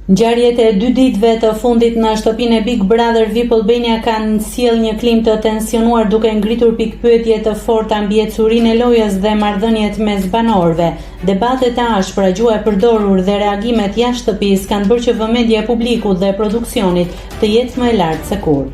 Ngjarjet e 2 ditëve të fundit në shtëpinë e Big Brother VIP Albania kanë sjellë një klim të tensionuar duke ngritur pikpyetje të forta mbi ecurinë e lojës dhe marrëdhëniet mes banorëve. Debatet e ashpra, gjuha e përdorur dhe reagimet jashtë shtëpisë kanë bërë që vëmendja e publikut dhe produksionit të jetë më e lartë se kur.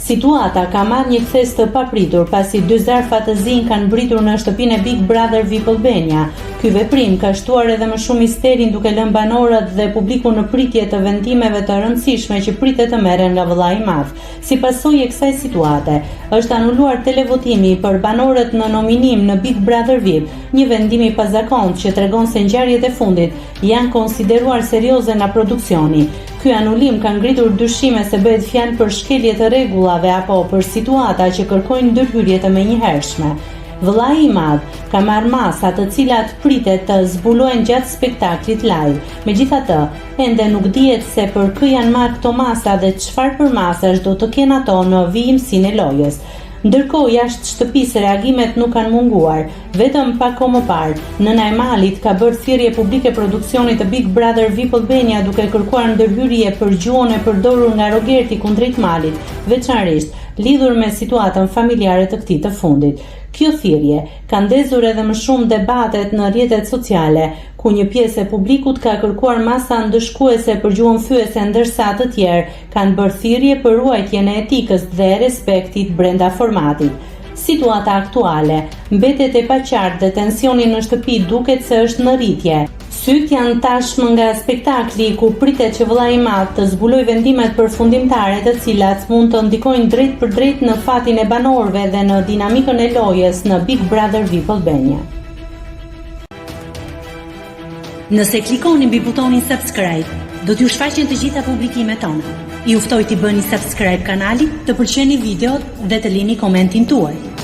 Situata ka marrë një kthes të papritur pasi 2 zarfa të zinj kanë mbritur në shtëpinë e Big Brother VIP Albania. Ky veprim ka shtuar edhe më shumë histerin duke lënë banorët dhe publikun në pritje të vendimeve të rëndësishme që pritet të merren nga vëllai i madh. Si pasojë e kësaj situate, është anuluar televotimi për banorët në nominim në Big Brother VIP, një vendim i pazakontë që tregon se ngjarjet e fundit janë konsideruar serioze nga produksioni. Ky anulim ka ngritur dyshime se bëhet fjalë për shkelje të rregullave apo për situata që kërkojnë ndërhyrje të menjëhershme. Vëllai i madh ka marrë masa të cilat pritet të zbulojnë gjatë spektaklit live. Megjithatë, ende nuk dihet se për kë janë marrë këto masa dhe çfarë për masash do të kenë ato në vijimsinë e lojës. Ndërkohë, jashtë shtëpisë reagimet nuk kanë munguar. Vetëm pak kohë më parë, nëna e Malit ka bërë thirrje publike produksionit të Big Brother VIP Albania duke kërkuar ndërhyrje për gjuhën e përdorur nga Rogerti kundrejt Malit, veçanërisht lidhur me situatën familjare të këtij të fundit. Kjo thirrje ka ndezur edhe më shumë debatet në rrjetet sociale, ku një pjesë e publikut ka kërkuar masa ndëshkuese për gjuhën fyese, ndërsa të tjerë kanë bërë thirrje për ruajtjen e etikës dhe respektit brenda formatit. Situata aktuale mbetet e paqartë dhe tensioni në shtëpi duket se është në rritje. Syt janë tashmë nga spektakli ku pritet që vëllai i madh të zbuloj vendimet përfundimtare të cilat mund të ndikojnë drejt për drejt në fatin e banorëve dhe në dinamikën e lojës në Big Brother VIP Albania. Nëse klikoni mbi butonin subscribe, do t'ju shfaqen të gjitha publikimet tona. Ju ftoj t'i bëni subscribe kanalit, të pëlqeni videot dhe të lini komentin tuaj.